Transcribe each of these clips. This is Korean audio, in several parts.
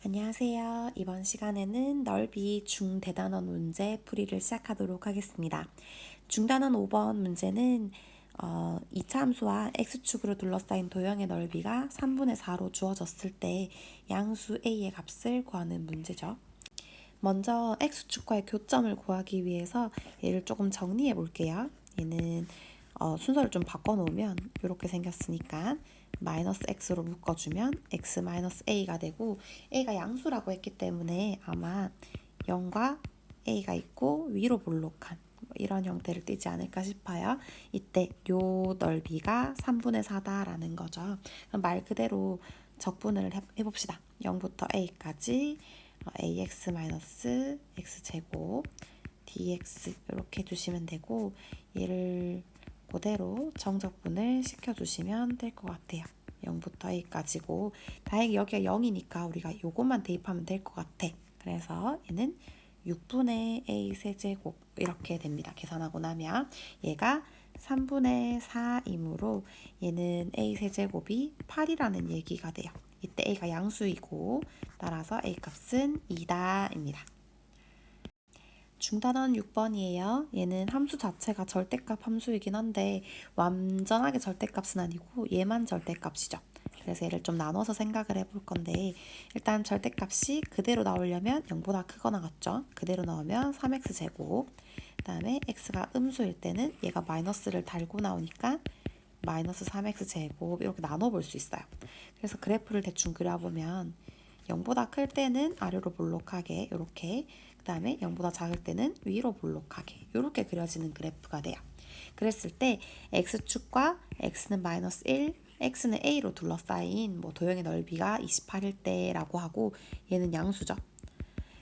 안녕하세요. 이번 시간에는 넓이 중대단원 문제 풀이를 시작하도록 하겠습니다. 중단원 5번 문제는 2차 함수와 x축으로 둘러싸인 도형의 넓이가 3분의 4로 주어졌을 때 양수 a의 값을 구하는 문제죠. 먼저 x축과의 교점을 구하기 위해서 얘를 조금 정리해 볼게요. 얘는 순서를 좀 바꿔놓으면 이렇게 생겼으니까 마이너스 x로 묶어주면 x 마이너스 a가 되고, a가 양수라고 했기 때문에 아마 0과 a가 있고 위로 볼록한 이런 형태를 띠지 않을까 싶어요. 이때 요 넓이가 3분의 4다라는 거죠. 그럼 말 그대로 적분을 해봅시다. 0부터 a까지 ax 마이너스 x제곱 dx 이렇게 해주시면 되고, 얘를 그대로 정적분을 시켜주시면 될 것 같아요. 0부터 a까지고, 다행히 여기가 0이니까 우리가 요것만 대입하면 될 것 같아. 그래서 얘는 6분의 a 세제곱 이렇게 됩니다. 계산하고 나면 얘가 3분의 4이므로 얘는 a 세제곱이 8이라는 얘기가 돼요. 이때 a가 양수이고 따라서 a 값은 2다입니다. 중단원 6번이에요. 얘는 함수 자체가 절대값 함수이긴 한데 완전하게 절대값은 아니고 얘만 절대값이죠. 그래서 얘를 좀 나눠서 생각을 해볼 건데, 일단 절대값이 그대로 나오려면 0보다 크거나 같죠. 그대로 나오면 3x제곱, 그 다음에 x가 음수일 때는 얘가 마이너스를 달고 나오니까 마이너스 3x제곱 이렇게 나눠볼 수 있어요. 그래서 그래프를 대충 그려보면 0보다 클 때는 아래로 볼록하게 이렇게, 그 다음에 0보다 작을 때는 위로 볼록하게 이렇게 그려지는 그래프가 돼요. 그랬을 때 x축과 x는 마이너스 1, x는 a로 둘러싸인 도형의 넓이가 28일 때라고 하고, 얘는 양수죠.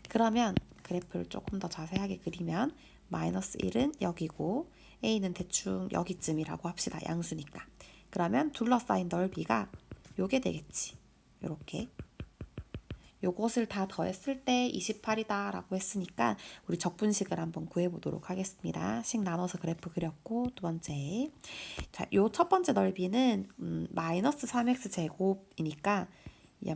그러면 그래프를 조금 더 자세하게 그리면 마이너스 1은 여기고 a는 대충 여기쯤이라고 합시다. 양수니까. 그러면 둘러싸인 넓이가 요게 되겠지. 요렇게. 요것을 다 더했을 때 28이다 라고 했으니까 우리 적분식을 한번 구해보도록 하겠습니다. 식 나눠서 그래프 그렸고, 두 번째. 자, 요 첫 번째 넓이는 마이너스 3x 제곱이니까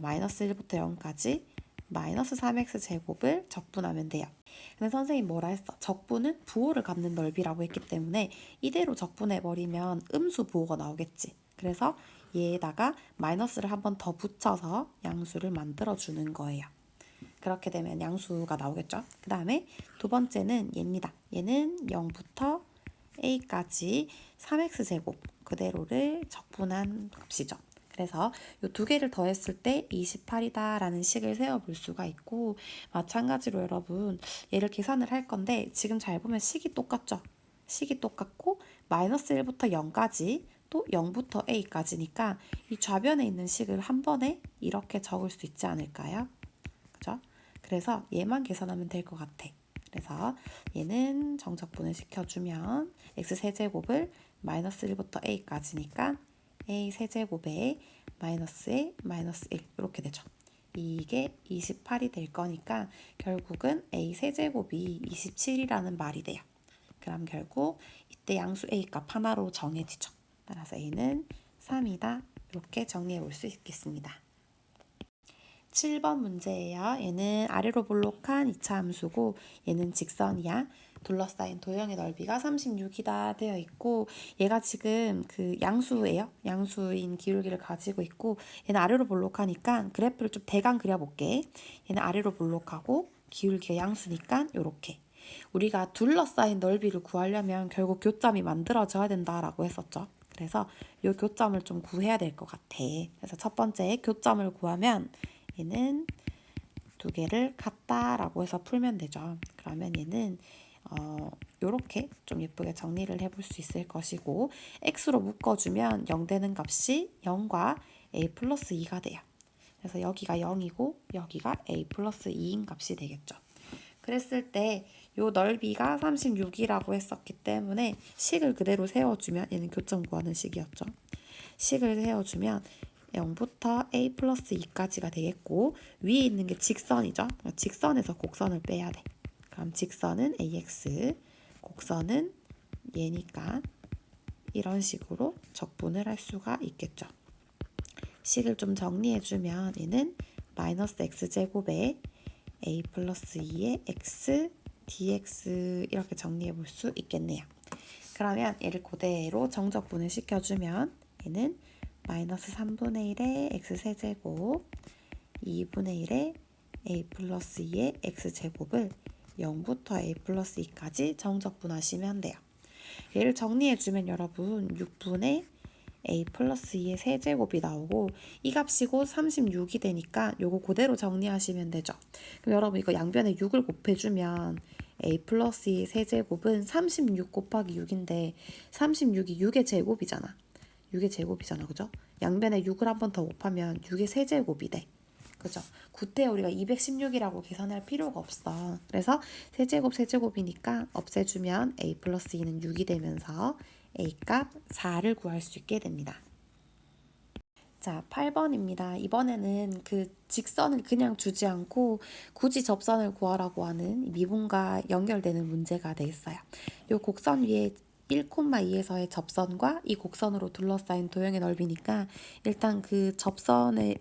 마이너스 1부터 0까지 마이너스 3x 제곱을 적분하면 돼요. 근데 선생님 뭐라 했어? 적분은 부호를 갖는 넓이라고 했기 때문에 이대로 적분해버리면 음수 부호가 나오겠지. 그래서 얘에다가 마이너스를 한 번 더 붙여서 양수를 만들어주는 거예요. 그렇게 되면 양수가 나오겠죠. 그 다음에 두 번째는 얘입니다. 얘는 0부터 a까지 3x제곱 그대로를 적분한 값이죠. 그래서 이 두 개를 더했을 때 28이다 라는 식을 세워볼 수가 있고, 마찬가지로 여러분 얘를 계산을 할 건데 지금 잘 보면 식이 똑같죠. 식이 똑같고 마이너스 1부터 0까지 또 0부터 a까지니까 이 좌변에 있는 식을 한 번에 이렇게 적을 수 있지 않을까요? 그죠? 그래서 얘만 계산하면 될 것 같아. 그래서 얘는 정적분을 시켜주면 x세제곱을 마이너스 1부터 a까지니까 a 세제곱에 마이너스에 마이너스 1 이렇게 되죠. 이게 28이 될 거니까 결국은 a 세제곱이 27이라는 말이 돼요. 그럼 결국 이때 양수 a 값 하나로 정해지죠. 따라서 a는 3이다. 이렇게 정리해 볼 수 있겠습니다. 7번 문제예요. 얘는 아래로 볼록한 2차 함수고 얘는 직선이야. 둘러싸인 도형의 넓이가 36이다 되어 있고, 얘가 지금 그 양수예요. 양수인 기울기를 가지고 있고, 얘는 아래로 볼록하니까 그래프를 좀 대강 그려볼게. 얘는 아래로 볼록하고 기울기가 양수니까 요렇게. 우리가 둘러싸인 넓이를 구하려면 결국 교점이 만들어져야 된다라고 했었죠. 그래서 이 교점을 좀 구해야 될 것 같아. 그래서 첫 번째 교점을 구하면 얘는 두 개를 같다라고 해서 풀면 되죠. 그러면 얘는 요렇게 좀 예쁘게 정리를 해볼 수 있을 것이고, x로 묶어주면 0 되는 값이 0과 a 플러스 2가 돼요. 그래서 여기가 0이고 여기가 a 플러스 2인 값이 되겠죠. 그랬을 때 요 넓이가 36이라고 했었기 때문에 식을 그대로 세워주면, 얘는 교점 구하는 식이었죠. 식을 세워주면 0부터 a 플러스 2까지가 되겠고, 위에 있는 게 직선이죠. 직선에서 곡선을 빼야 돼. 그럼 직선은 ax, 곡선은 얘니까 이런 식으로 적분을 할 수가 있겠죠. 식을 좀 정리해주면 얘는 마이너스 x제곱에 a 플러스 2의 x dx 이렇게 정리해 볼 수 있겠네요. 그러면 얘를 그대로 정적분을 시켜주면 얘는 마이너스 3분의 1의 x세제곱 2분의 1의 a 플러스 2의 x제곱을 0부터 a 플러스 2까지 정적분하시면 돼요. 얘를 정리해주면 여러분 6분의 a 플러스 2의 세제곱이 나오고 이 값이 곧 36이 되니까 요거 그대로 정리하시면 되죠. 그럼 여러분 이거 양변에 6을 곱해주면 a 플러스 2의 세제곱은 36 곱하기 6인데 36이 6의 제곱이잖아. 6의 제곱이잖아. 그죠? 양변에 6을 한 번 더 곱하면 6의 세제곱이 돼. 그죠? 구태 우리가 216이라고 계산할 필요가 없어. 그래서 세제곱이니까 없애주면 a 플러스 2는 6이 되면서 a 값 4를 구할 수 있게 됩니다. 자, 8번입니다. 이번에는 그 직선을 그냥 주지 않고 굳이 접선을 구하라고 하는 미분과 연결되는 문제가 되겠어요. 이 곡선 위에 1,2에서의 접선과 이 곡선으로 둘러싸인 도형의 넓이니까 일단 그 접선의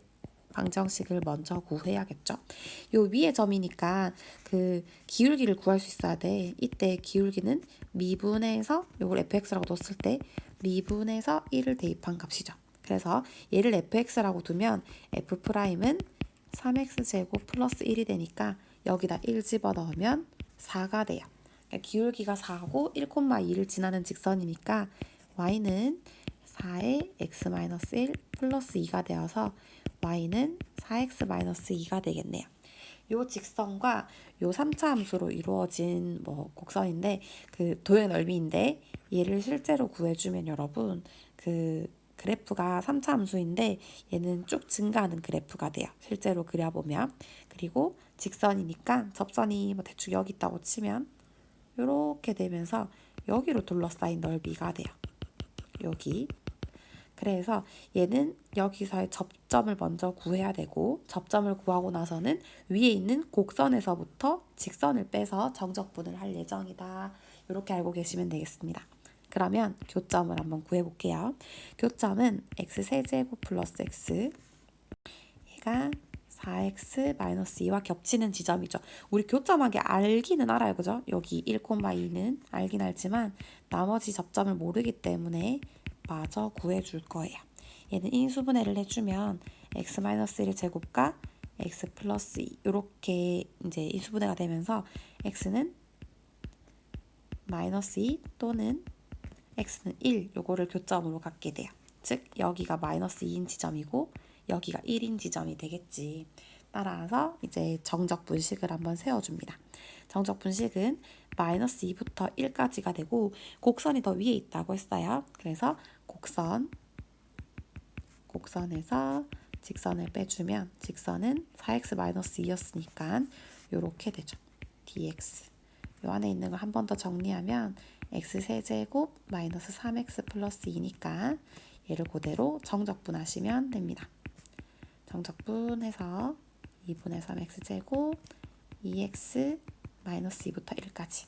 방정식을 먼저 구해야겠죠. 요 위에 점이니까 그 기울기를 구할 수 있어야 돼. 이때 기울기는 미분에서 요걸 fx라고 뒀을 때 미분에서 1을 대입한 값이죠. 그래서 얘를 fx라고 두면 f'은 3x제곱 플러스 1이 되니까 여기다 1 집어넣으면 4가 돼요. 그러니까 기울기가 4고 1,2를 지나는 직선이니까 y는 4의 x-1 플러스 2가 되어서 y는 4x-2가 되겠네요. 요 직선과 요 3차 함수로 이루어진 곡선인데 그 도형의 넓이인데 얘를 실제로 구해주면 여러분 그 그래프가 3차 함수인데 얘는 쭉 증가하는 그래프가 돼요. 실제로 그려보면. 그리고 직선이니까 접선이 대충 여기 있다고 치면 이렇게 되면서 여기로 둘러싸인 넓이가 돼요. 여기. 그래서 얘는 여기서의 접점을 먼저 구해야 되고 접점을 구하고 나서는 위에 있는 곡선에서부터 직선을 빼서 정적분을 할 예정이다. 이렇게 알고 계시면 되겠습니다. 그러면 교점을 한번 구해볼게요. 교점은 x세제곱 플러스 x 얘가 4x-2와 겹치는 지점이죠. 우리 교점하게 알기는 알아요. 그죠? 여기 1,2는 알긴 알지만 나머지 접점을 모르기 때문에 마저 구해줄 거예요. 얘는 인수분해를 해주면 x-1의 제곱과 x 플러스 2 이렇게 이제 인수분해가 되면서 x는 마이너스 2 또는 x는 1 요거를 교점으로 갖게 돼요. 즉 여기가 마이너스 2인 지점이고 여기가 1인 지점이 되겠지. 따라서 이제 정적 분식을 한번 세워줍니다. 정적 분식은 마이너스 2부터 1까지가 되고 곡선이 더 위에 있다고 했어요. 그래서 곡선에서 직선을 빼주면 직선은 4x-2였으니까 이렇게 되죠. dx. 요 안에 있는 걸 한 번 더 정리하면 x세제곱 마이너스 3x 플러스 2니까 얘를 그대로 정적분하시면 됩니다. 정적분해서 2분의 3x제곱 2x 마이너스 2부터 1까지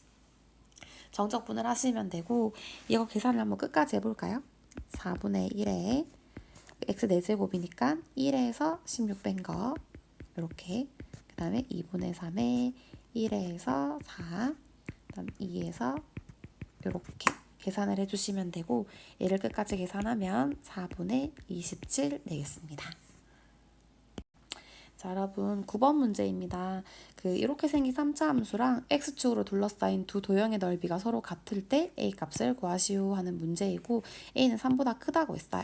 정적분을 하시면 되고 이거 계산을 한번 끝까지 해볼까요? 4분의 1에 x 4제곱이니까 1에서 16 뺀 거 이렇게 그 다음에 2분의 3에 1에서 4 그다음 2에서 이렇게 계산을 해주시면 되고 얘를 끝까지 계산하면 4분의 27 되겠습니다. 자, 여러분 9번 문제입니다. 이렇게 생긴 3차 함수랑 x축으로 둘러싸인 두 도형의 넓이가 서로 같을 때 a 값을 구하시오 하는 문제이고 a는 3보다 크다고 했어요.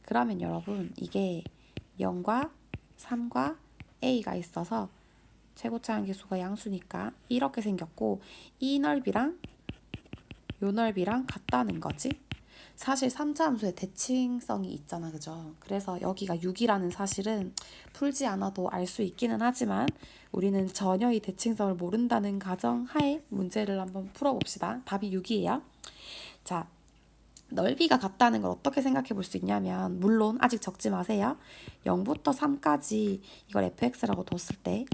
그러면 여러분 이게 0과 3과 a가 있어서 최고차항계수가 양수니까 이렇게 생겼고 이 넓이랑 요 넓이랑 같다는 거지. 사실 3차 함수의 대칭성이 있잖아. 그죠? 그래서 여기가 6이라는 사실은 풀지 않아도 알 수 있기는 하지만 우리는 전혀 이 대칭성을 모른다는 가정하에 문제를 한번 풀어봅시다. 답이 6이에요. 자, 넓이가 같다는 걸 어떻게 생각해 볼 수 있냐면 물론 아직 적지 마세요. 0부터 3까지 이걸 fx라고 뒀을 때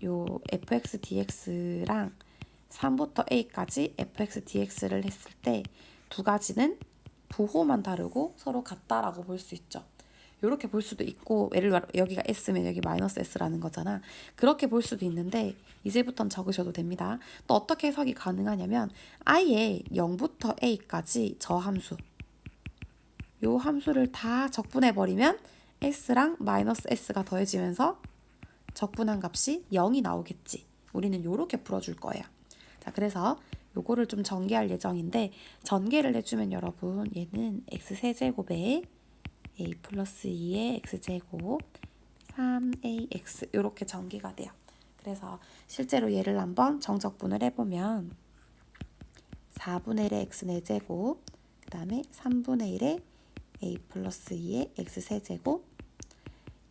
요 fx dx랑 3부터 a까지 fx dx를 했을 때 두 가지는 부호만 다르고 서로 같다라고 볼 수 있죠. 이렇게 볼 수도 있고, 예를 들어 여기가 S면 여기 마이너스 S라는 거잖아. 그렇게 볼 수도 있는데 이제부터는 적으셔도 됩니다. 또 어떻게 해석이 가능하냐면 아예 0부터 A까지 저 함수, 요 함수를 다 적분해버리면 S랑 마이너스 S가 더해지면서 적분한 값이 0이 나오겠지. 우리는 요렇게 풀어줄 거예요. 자, 그래서 요거를 좀 전개할 예정인데, 전개를 해주면 여러분 얘는 x세제곱에 a 플러스 2의 x제곱 3ax 이렇게 전개가 돼요. 그래서 실제로 얘를 한번 정적분을 해보면 4분의 1의 x 4제곱 그 다음에 3분의 1의 a 플러스 2의 x세제곱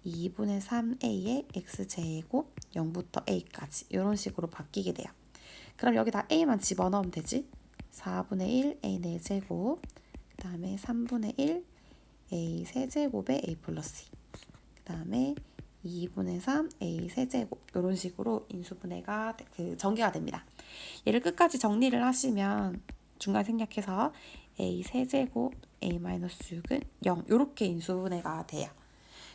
2분의 3a의 x제곱 0부터 a까지 이런 식으로 바뀌게 돼요. 그럼 여기다 a만 집어넣으면 되지. 4분의 1 a 4제곱 그 다음에 3분의 1 a 세제곱에 a 플러스 2 그 다음에 2분의 3 a 세제곱 이런 식으로 인수분해가 전개가 됩니다. 얘를 끝까지 정리를 하시면 중간 생략해서 a 세제곱 a 마이너스 6은 0 이렇게 인수분해가 돼요.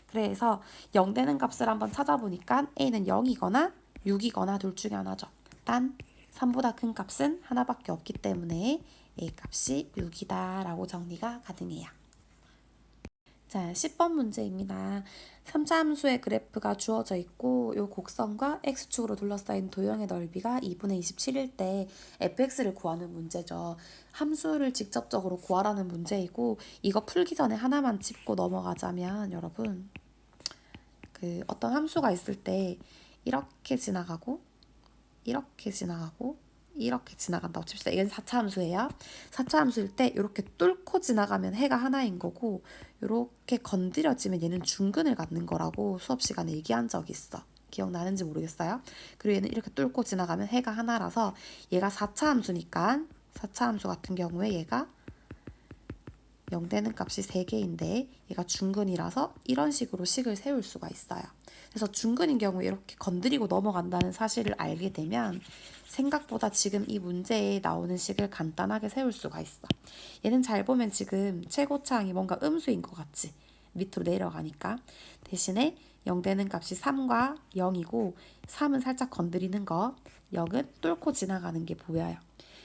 그래서 0 되는 값을 한번 찾아보니까 a는 0이거나 6이거나 둘 중에 하나죠. 단 3보다 큰 값은 하나밖에 없기 때문에 a 값이 6이다 라고 정리가 가능해요. 자, 10번 문제입니다. 3차 함수의 그래프가 주어져 있고 이 곡선과 x축으로 둘러싸인 도형의 넓이가 2분의 27일 때 fx를 구하는 문제죠. 함수를 직접적으로 구하라는 문제이고 이거 풀기 전에 하나만 짚고 넘어가자면 여러분 어떤 함수가 있을 때 이렇게 지나가고 이렇게 지나가고 이렇게 지나간다고 칩시다. 이건 4차 함수예요. 4차 함수일 때 이렇게 뚫고 지나가면 해가 하나인 거고 이렇게 건드려지면 얘는 중근을 갖는 거라고 수업 시간에 얘기한 적이 있어. 기억나는지 모르겠어요. 그리고 얘는 이렇게 뚫고 지나가면 해가 하나라서 얘가 4차 함수니까 4차 함수 같은 경우에 얘가 0 되는 값이 3개인데 얘가 중근이라서 이런 식으로 식을 세울 수가 있어요. 그래서 중근인 경우에 이렇게 건드리고 넘어간다는 사실을 알게 되면 생각보다 지금 이 문제에 나오는 식을 간단하게 세울 수가 있어. 얘는 잘 보면 지금 최고차항이 뭔가 음수인 것 같지? 밑으로 내려가니까. 대신에 0 되는 값이 3과 0이고 3은 살짝 건드리는 거, 0은 뚫고 지나가는 게 보여요.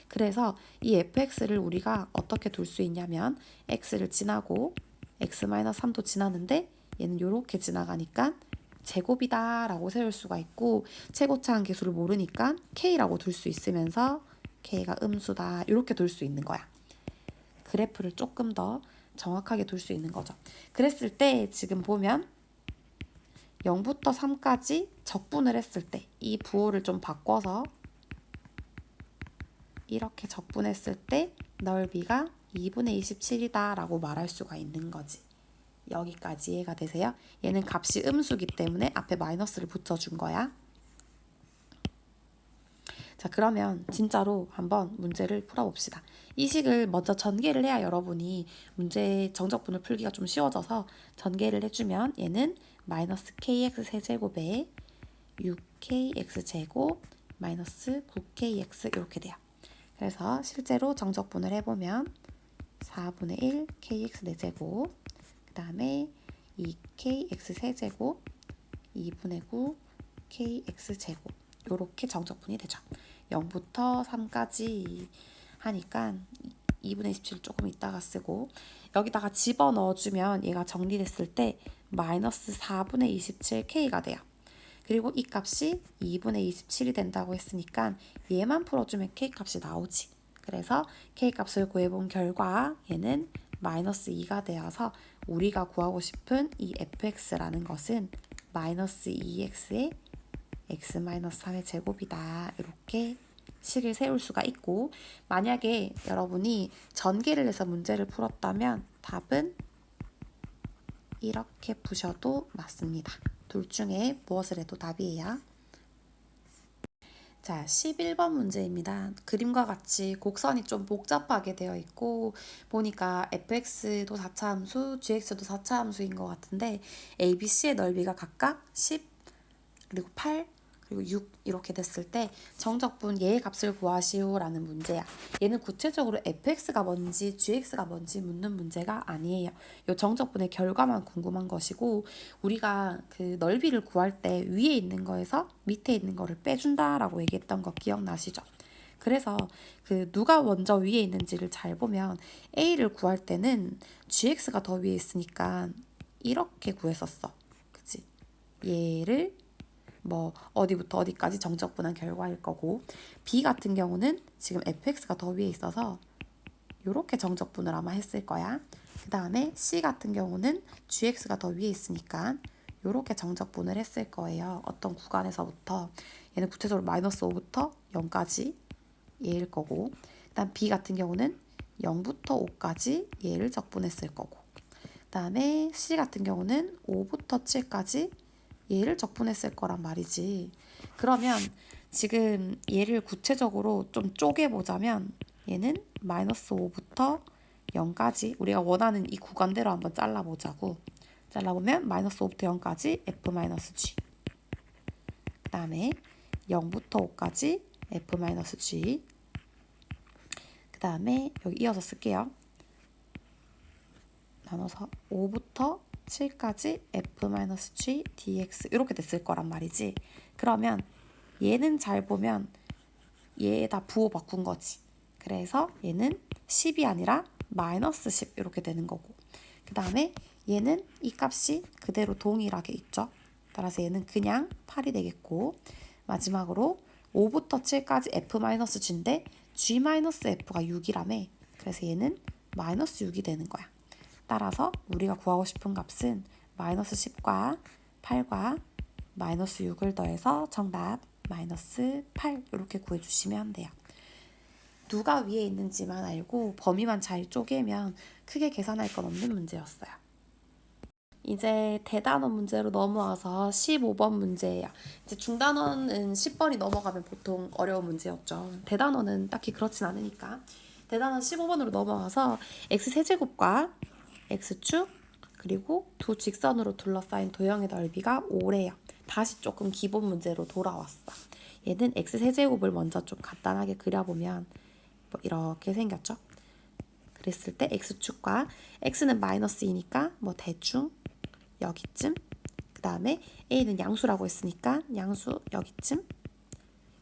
그래서 이 fx를 우리가 어떻게 둘 수 있냐면 x를 지나고 x-3도 지나는데 얘는 이렇게 지나가니까 제곱이다 라고 세울 수가 있고 최고차항 계수를 모르니까 k라고 둘 수 있으면서 k가 음수다 이렇게 둘 수 있는 거야. 그래프를 조금 더 정확하게 둘 수 있는 거죠. 그랬을 때 지금 보면 0부터 3까지 적분을 했을 때 이 부호를 좀 바꿔서 이렇게 적분했을 때 넓이가 2분의 27이다 라고 말할 수가 있는 거지. 여기까지 이해가 되세요? 얘는 값이 음수기 때문에 앞에 마이너스를 붙여준 거야. 자, 그러면 진짜로 한번 문제를 풀어봅시다. 이 식을 먼저 전개를 해야 여러분이 문제 정적분을 풀기가 좀 쉬워져서 전개를 해주면 얘는 마이너스 kx 세제곱에 6kx제곱 마이너스 9kx 이렇게 돼요. 그래서 실제로 정적분을 해보면 4분의 1 kx 4제곱 그 다음에 2kx 세제곱 2분의 9 kx 제곱 이렇게 정적분이 되죠. 0부터 3까지 하니까 2분의 27 조금 이따가 쓰고 여기다가 집어넣어주면 얘가 정리됐을 때 마이너스 4분의 27 k가 돼요. 그리고 이 값이 2분의 27이 된다고 했으니까 얘만 풀어주면 k 값이 나오지. 그래서 k 값을 구해본 결과 얘는 마이너스 2가 되어서 우리가 구하고 싶은 이 fx라는 것은 마이너스 2x의 x-3의 제곱이다. 이렇게 식을 세울 수가 있고 만약에 여러분이 전개를 해서 문제를 풀었다면 답은 이렇게 푸셔도 맞습니다. 둘 중에 무엇을 해도 답이에요. 자, 11번 문제입니다. 그림과 같이 곡선이 좀 복잡하게 되어 있고 보니까 fx도 4차 함수, gx도 4차 함수인 것 같은데 ABC의 넓이가 각각 10, 그리고 8, 그리고 6 이렇게 됐을 때 정적분 얘의 값을 구하시오 라는 문제야. 얘는 구체적으로 fx가 뭔지 gx가 뭔지 묻는 문제가 아니에요. 이 정적분의 결과만 궁금한 것이고, 우리가 그 넓이를 구할 때 위에 있는 거에서 밑에 있는 거를 빼준다라고 얘기했던 거 기억나시죠? 그래서 그 누가 먼저 위에 있는지를 잘 보면 a를 구할 때는 gx가 더 위에 있으니까 이렇게 구했었어. 그치? 얘를 뭐 어디부터 어디까지 정적분한 결과일 거고, B 같은 경우는 지금 fx가 더 위에 있어서 이렇게 정적분을 아마 했을 거야. 그 다음에 C 같은 경우는 gx가 더 위에 있으니까 이렇게 정적분을 했을 거예요. 어떤 구간에서부터. 얘는 구체적으로 마이너스 5부터 0까지 얘일 거고, 그 다음 B 같은 경우는 0부터 5까지 얘를 적분했을 거고, 그 다음에 C 같은 경우는 5부터 7까지 얘를 적분했을 거란 말이지. 그러면 지금 얘를 구체적으로 좀 쪼개보자면 얘는 마이너스 5부터 0까지 우리가 원하는 이 구간대로 한번 잘라보자고. 잘라보면 마이너스 5부터 0까지 f-g, 그 다음에 0부터 5까지 f-g, 그 다음에 여기 이어서 쓸게요. 나눠서 5부터 7까지 f-g dx 이렇게 됐을 거란 말이지. 그러면 얘는 잘 보면 얘에다 부호 바꾼 거지. 그래서 얘는 10이 아니라 마이너스 10 이렇게 되는 거고, 그 다음에 얘는 이 값이 그대로 동일하게 있죠. 따라서 얘는 그냥 8이 되겠고, 마지막으로 5부터 7까지 f-g인데 g-f가 6이라며. 그래서 얘는 마이너스 6이 되는 거야. 따라서 우리가 구하고 싶은 값은 마이너스 10과 8과 마이너스 6을 더해서 정답 마이너스 8 이렇게 구해주시면 돼요. 누가 위에 있는지만 알고 범위만 잘 쪼개면 크게 계산할 건 없는 문제였어요. 이제 대단원 문제로 넘어와서 15번 문제예요. 이제 중단원은 10번이 넘어가면 보통 어려운 문제였죠. 대단원은 딱히 그렇진 않으니까. 대단원 15번으로 넘어와서 x세제곱과 x축 그리고 두 직선으로 둘러싸인 도형의 넓이가 5래요. 다시 조금 기본 문제로 돌아왔어. 얘는 x세제곱을 먼저 좀 간단하게 그려보면 뭐 이렇게 생겼죠. 그랬을 때 x축과 x는 마이너스 2니까 뭐 대충 여기쯤, 그 다음에 a는 양수라고 했으니까 양수 여기쯤,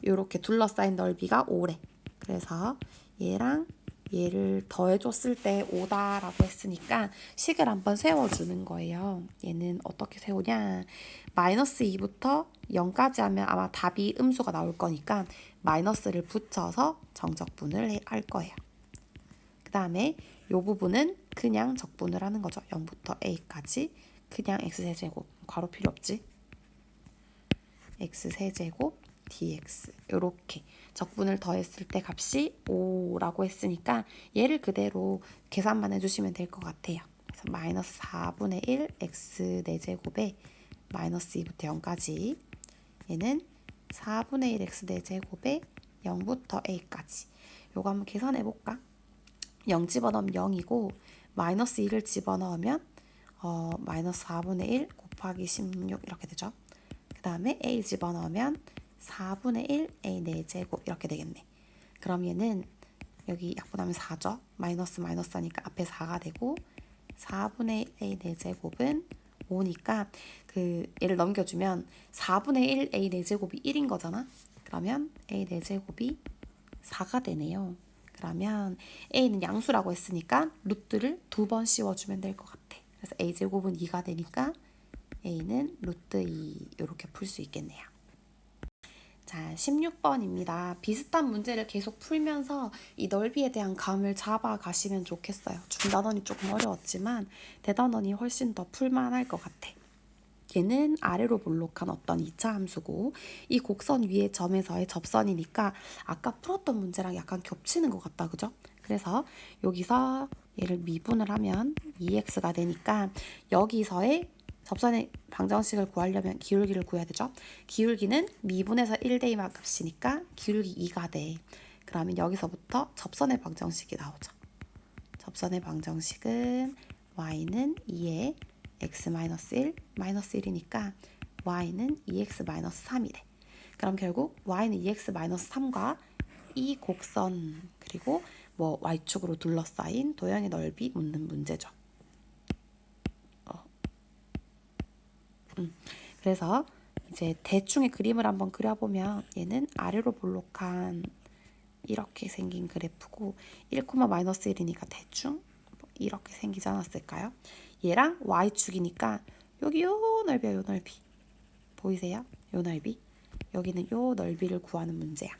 이렇게 둘러싸인 넓이가 5래. 그래서 얘랑 얘를 더해줬을 때 5다라고 했으니까 식을 한번 세워주는 거예요. 얘는 어떻게 세우냐, 마이너스 2부터 0까지 하면 아마 답이 음수가 나올 거니까 마이너스를 붙여서 정적분을 할 거예요. 그 다음에 이 부분은 그냥 적분을 하는 거죠. 0부터 a까지 그냥 x세제곱, 괄호 필요 없지. x세제곱 dx 이렇게 적분을 더했을 때 값이 5라고 했으니까 얘를 그대로 계산만 해주시면 될 것 같아요. 그래서 마이너스 4분의 1 x 4제곱에 마이너스 2부터 0까지, 얘는 4분의 1 x 4제곱에 0부터 a까지. 요거 한번 계산해볼까? 0 집어넣으면 0이고 마이너스 2를 집어넣으면 마이너스 4분의 1 곱하기 16 이렇게 되죠. 그 다음에 a 집어넣으면 4분의 1 a 4제곱 이렇게 되겠네. 그럼 얘는 여기 약분하면 4죠. 마이너스 마이너스 하니까 앞에 4가 되고 4분의 1 a 4제곱은 5니까 그 얘를 넘겨주면 4분의 1 a 4제곱이 1인 거잖아. 그러면 a 4제곱이 4가 되네요. 그러면 a는 양수라고 했으니까 루트를 2번 씌워주면 될 것 같아. 그래서 a제곱은 2가 되니까 a는 루트 2 이렇게 풀 수 있겠네요. 자, 16번입니다. 비슷한 문제를 계속 풀면서 이 넓이에 대한 감을 잡아가시면 좋겠어요. 중단원이 조금 어려웠지만 대단원이 훨씬 더 풀만할 것 같아. 얘는 아래로 볼록한 어떤 2차 함수고 이 곡선 위의 점에서의 접선이니까 아까 풀었던 문제랑 약간 겹치는 것 같다, 그죠? 그래서 여기서 얘를 미분을 하면 2x가 되니까 여기서의 접선의 방정식을 구하려면 기울기를 구해야 되죠. 기울기는 미분에서 1대2만 값이니까 기울기 2가 돼. 그러면 여기서부터 접선의 방정식이 나오죠. 접선의 방정식은 y는 2에 x-1, 마이너스 1이니까 y는 2x-3이래. 그럼 결국 y는 2x-3과 이 곡선 그리고 뭐 y축으로 둘러싸인 도형의 넓이 묻는 문제죠. 그래서 이제 대충의 그림을 한번 그려보면 얘는 아래로 볼록한 이렇게 생긴 그래프고 1,-1이니까 대충 이렇게 생기지 않았을까요? 얘랑 y축이니까 여기 요 넓이야, 요 넓이. 보이세요? 요 넓이. 여기는 요 넓이를 구하는 문제야.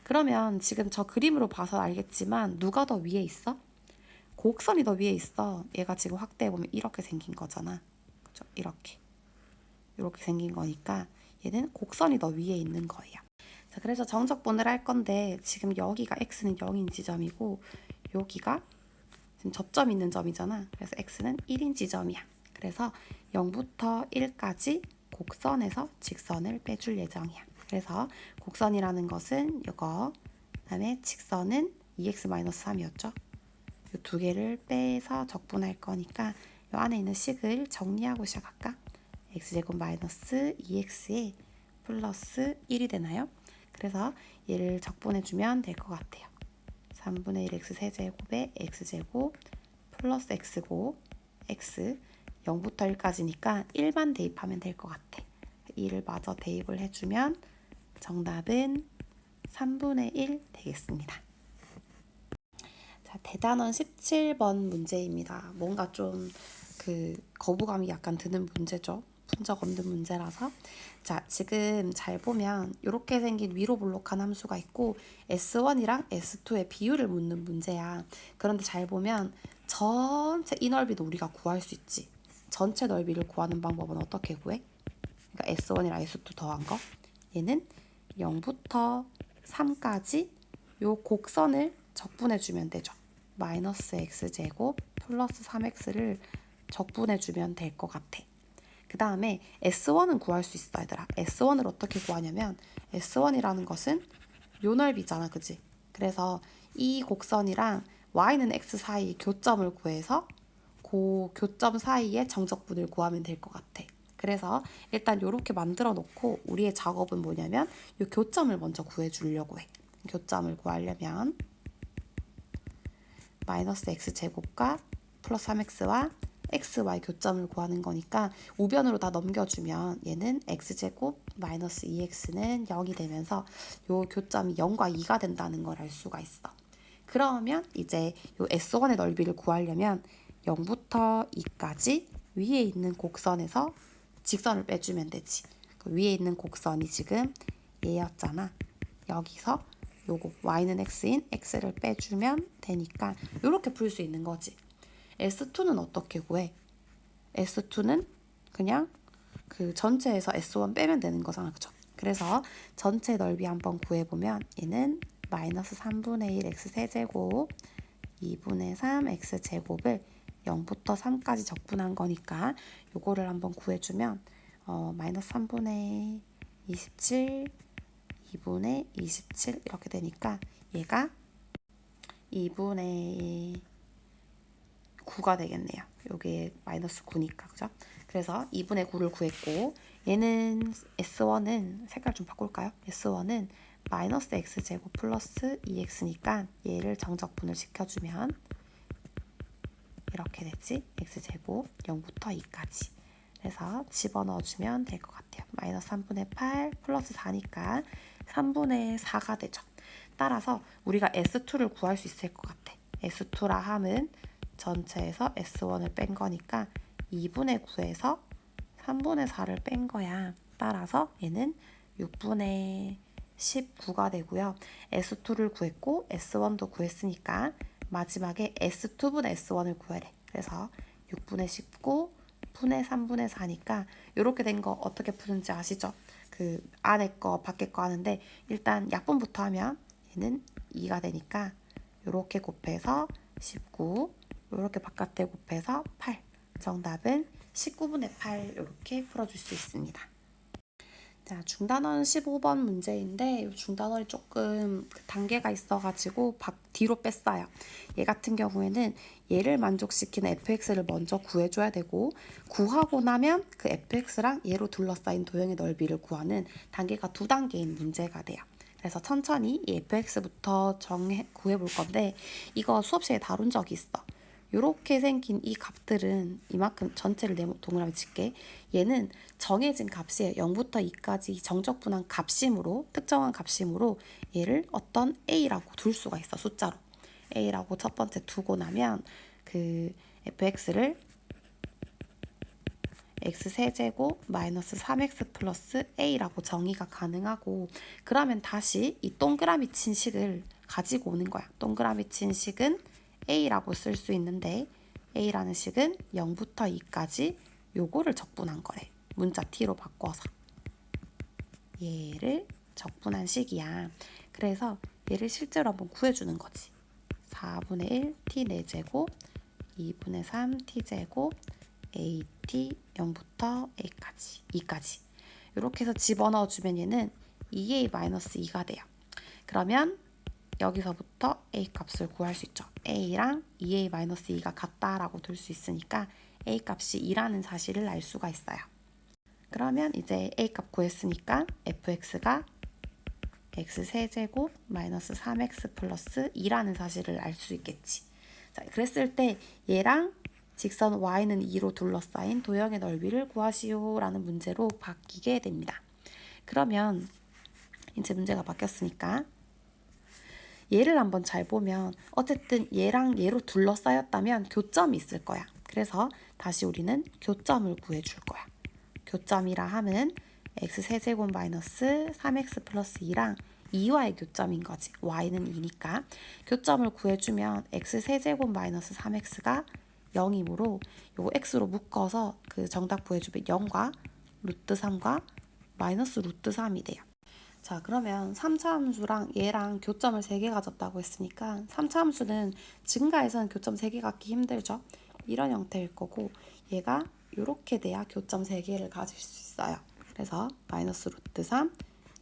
그러면 지금 저 그림으로 봐서 알겠지만 누가 더 위에 있어? 곡선이 더 위에 있어. 얘가 지금 확대해보면 이렇게 생긴 거잖아. 그죠? 이렇게 생긴 거니까 얘는 곡선이 더 위에 있는 거예요. 자, 그래서 정적분을 할 건데 지금 여기가 x는 0인 지점이고 여기가 지금 접점 있는 점이잖아. 그래서 x는 1인 지점이야. 그래서 0부터 1까지 곡선에서 직선을 빼줄 예정이야. 그래서 곡선이라는 것은 이거, 그다음에 직선은 2x-3이었죠. 이 두 개를 빼서 적분할 거니까 이 안에 있는 식을 정리하고 시작할까? x제곱 마이너스 2x에 플러스 1이 되나요? 그래서 얘를 적분해주면 될 것 같아요. 3분의 1 x 세제곱에 x제곱 플러스 x고 x 0부터 1까지니까 1만 대입하면 될 것 같아. 2를 마저 대입을 해주면 정답은 3분의 1 되겠습니다. 자, 대단원 17번 문제입니다. 뭔가 좀 거부감이 약간 드는 문제죠. 푼 적 없는 문제라서. 자, 지금 잘 보면 이렇게 생긴 위로 볼록한 함수가 있고 S1이랑 S2의 비율을 묻는 문제야. 그런데 잘 보면 전체 이 넓이도 우리가 구할 수 있지. 전체 넓이를 구하는 방법은 어떻게 구해? 그러니까 S1이랑 S2 더한 거. 얘는 0부터 3까지 요 곡선을 적분해주면 되죠. 마이너스 x제곱 플러스 3x를 적분해주면 될 것 같아. 그 다음에 S1은 구할 수 있어, 얘들아. S1을 어떻게 구하냐면 S1이라는 것은 요 넓이잖아, 그지? 그래서 이 곡선이랑 y는 x 사이 교점을 구해서 그 교점 사이의 정적분을 구하면 될 것 같아. 그래서 일단 이렇게 만들어 놓고 우리의 작업은 뭐냐면 이 교점을 먼저 구해주려고 해. 교점을 구하려면 마이너스 x제곱과 플러스 3x와 xy 교점을 구하는 거니까 우변으로 다 넘겨주면 얘는 x제곱 마이너스 2x는 0이 되면서 요 교점이 0과 2가 된다는 걸 알 수가 있어. 그러면 이제 요 S1의 넓이를 구하려면 0부터 2까지 위에 있는 곡선에서 직선을 빼주면 되지. 그 위에 있는 곡선이 지금 얘였잖아. 여기서 요거 y는 x인 x를 빼주면 되니까 이렇게 풀 수 있는 거지. S2는 어떻게 구해? S2는 그냥 그 전체에서 S1 빼면 되는 거잖아, 그죠? 그래서 전체 넓이 한번 구해보면 얘는 마이너스 3분의 1 x 세제곱 2분의 3 x 제곱을 0부터 3까지 적분한 거니까 요거를 한번 구해주면 마이너스 3분의 27 2분의 27 이렇게 되니까 얘가 2분의 9가 되겠네요. 요게 마이너스 9니까, 그죠? 그래서 2분의 9를 구했고 얘는 S1은 색깔 좀 바꿀까요? S1은 마이너스 x제곱 플러스 2x니까 얘를 정적분을 시켜주면 이렇게 되지. x제곱 0부터 2까지. 그래서 집어넣어주면 될 것 같아요. 마이너스 3분의 8 플러스 4니까 3분의 4가 되죠. 따라서 우리가 S2를 구할 수 있을 것 같아. S2라 함은 전체에서 S1을 뺀 거니까 2분의 9에서 3분의 4를 뺀 거야. 따라서 얘는 6분의 19가 되고요. S2를 구했고 S1도 구했으니까 마지막에 S2분의 S1을 구하래. 그래서 6분의 19 분의 3분의 4니까 이렇게 된 거 어떻게 푸는지 아시죠? 그 안에 거 밖에 거 하는데 일단 약분부터 하면 얘는 2가 되니까 이렇게 곱해서 19 이렇게 바깥에 곱해서 8 정답은 19분의 8 이렇게 풀어줄 수 있습니다. 자, 중단원 15번 문제인데 이 중단원이 조금 그 단계가 있어가지고 뒤로 뺐어요. 얘 같은 경우에는 얘를 만족시키는 fx를 먼저 구해줘야 되고 구하고 나면 그 fx랑 얘로 둘러싸인 도형의 넓이를 구하는 단계가 2단계인 문제가 돼요. 그래서 천천히 이 fx부터 구해볼 건데 이거 수업 시간에 다룬 적이 있어. 요렇게 생긴 이 값들은 이만큼 전체를 동그라미 칠게. 얘는 정해진 값이에요. 0부터 2까지 정적분한 값심으로 특정한 값심으로 얘를 어떤 a라고 둘 수가 있어. 숫자로 a라고 첫 번째 두고 나면 그 fx를 x세제곱 마이너스 3x 플러스 a라고 정의가 가능하고 그러면 다시 이 동그라미 친 식을 가지고 오는 거야. 동그라미 친 식은 a라고 쓸 수 있는데 a라는 식은 0부터 2까지 요거를 적분한 거래. 문자 t로 바꿔서 얘를 적분한 식이야. 그래서 얘를 실제로 한번 구해주는 거지. 4분의 1 t 4제곱 2분의 3 t제곱 at 0부터 a까지 2까지 이렇게 해서 집어넣어주면 얘는 2a-2가 돼요. 그러면 여기서부터 a 값을 구할 수 있죠. a랑 2a-2가 같다라고 둘 수 있으니까 a 값이 2라는 사실을 알 수가 있어요. 그러면 이제 a 값 구했으니까 fx가 x세제곱 마이너스 3x 플러스 2라는 사실을 알 수 있겠지. 자, 그랬을 때 얘랑 직선 y는 2로 둘러싸인 도형의 넓이를 구하시오라는 문제로 바뀌게 됩니다. 그러면 이제 문제가 바뀌었으니까 얘를 한번 잘 보면 어쨌든 얘랑 얘로 둘러싸였다면 교점이 있을 거야. 그래서 다시 우리는 교점을 구해줄 거야. 교점이라 하면 x세제곱 마이너스 3x 플러스 2랑 2와의 교점인 거지. y는 2니까. 교점을 구해주면 x세제곱 마이너스 3x가 0이므로 요거 x로 묶어서 그 정답 구해주면 0과 루트 3과 마이너스 루트 3이 돼요. 자, 그러면 3차 함수랑 얘랑 교점을 3개 가졌다고 했으니까 3차 함수는 증가해서는 교점 3개 갖기 힘들죠. 이런 형태일 거고 얘가 이렇게 돼야 교점 3개를 가질 수 있어요. 그래서 마이너스 루트 3,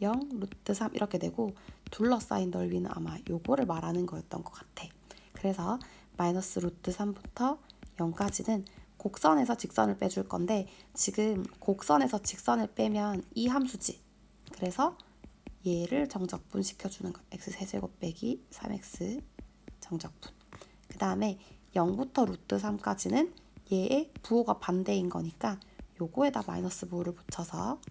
0, 루트 3 이렇게 되고 둘러싸인 넓이는 아마 요거를 말하는 거였던 것 같아. 그래서 마이너스 루트 3부터 0까지는 곡선에서 직선을 빼줄 건데 지금 곡선에서 직선을 빼면 이 함수지. 그래서 얘를 정적분 시켜주는 거. x세제곱 빼기 3x 정적분. 그 다음에 0부터 루트 3까지는 얘의 부호가 반대인 거니까 요거에다 마이너스 부호를 붙여서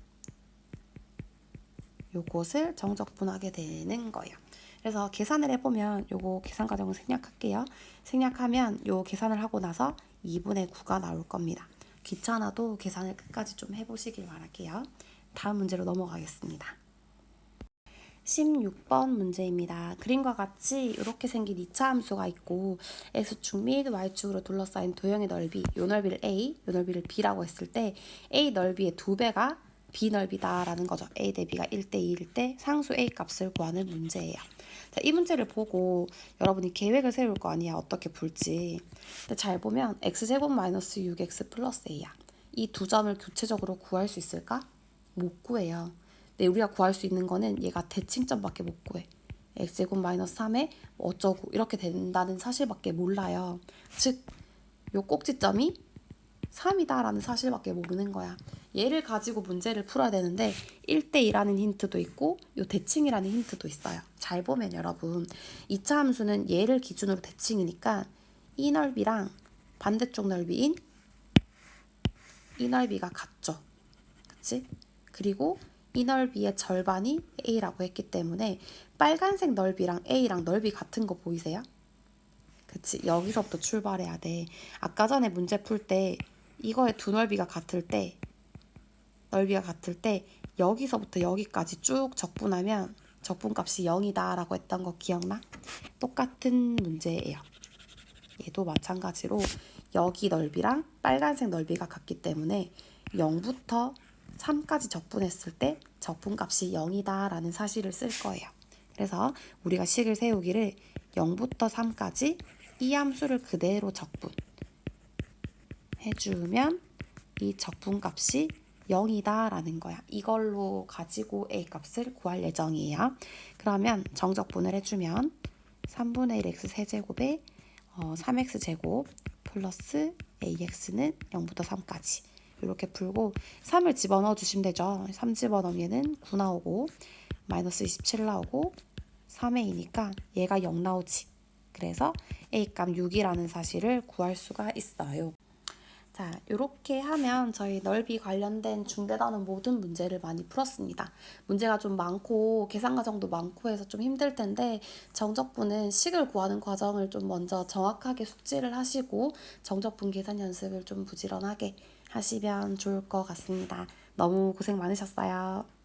요것을 정적분하게 되는 거예요. 그래서 계산을 해보면 요거 계산 과정을 생략할게요. 생략하면 요 계산을 하고 나서 2분의 9가 나올 겁니다. 귀찮아도 계산을 끝까지 좀 해보시길 바랄게요. 다음 문제로 넘어가겠습니다. 16번 문제입니다. 그림과 같이 이렇게 생긴 2차 함수가 있고 x축 및 y축으로 둘러싸인 도형의 넓이, 요 넓이를 a, 요 넓이를 b라고 했을 때 a 넓이의 2배가 b 넓이다라는 거죠. a 대 b가 1대2일 때 상수 a 값을 구하는 문제예요. 자, 이 문제를 보고 여러분이 계획을 세울 거 아니야. 어떻게 풀지. 근데 잘 보면 x제곱 마이너스 6x 플러스 a야. 이 두 점을 교체적으로 구할 수 있을까? 못 구해요. 근데 우리가 구할 수 있는 거는 얘가 대칭점밖에 못 구해. x제곱 마이너스 3에 어쩌고 이렇게 된다는 사실밖에 몰라요. 즉, 요 꼭지점이 3이다 라는 사실밖에 모르는 거야. 얘를 가지고 문제를 풀어야 되는데 1대2라는 힌트도 있고 요 대칭이라는 힌트도 있어요. 잘 보면 여러분 2차 함수는 얘를 기준으로 대칭이니까 이 넓이랑 반대쪽 넓이인 이 넓이가 같죠. 그치? 그리고 이 넓이의 절반이 A라고 했기 때문에 빨간색 넓이랑 A랑 넓이 같은 거 보이세요? 그치? 여기서부터 출발해야 돼. 아까 전에 문제 풀 때 이거의 두 넓이가 같을 때 여기서부터 여기까지 쭉 적분하면 적분값이 0이다 라고 했던 거 기억나? 똑같은 문제예요. 얘도 마찬가지로 여기 넓이랑 빨간색 넓이가 같기 때문에 0부터 3까지 적분했을 때 적분값이 0이다 라는 사실을 쓸 거예요. 그래서 우리가 식을 세우기를 0부터 3까지 이 함수를 그대로 적분 해주면 이 적분값이 0이다 라는 거야. 이걸로 가지고 a 값을 구할 예정이에요. 그러면 정적분을 해주면 3분의 1 x 세제곱에 3x 제곱 플러스 ax는 0부터 3까지 이렇게 풀고 3을 집어넣어 주시면 되죠. 3 집어넣으면 얘는 9 나오고 마이너스 27 나오고 3a니까 얘가 0 나오지. 그래서 a값 6이라는 사실을 구할 수가 있어요. 자, 이렇게 하면 저희 넓이 관련된 중대단원 모든 문제를 많이 풀었습니다. 문제가 좀 많고 계산 과정도 많고 해서 좀 힘들 텐데 정적분은 식을 구하는 과정을 좀 먼저 정확하게 숙지를 하시고 정적분 계산 연습을 좀 부지런하게 하시면 좋을 것 같습니다. 너무 고생 많으셨어요.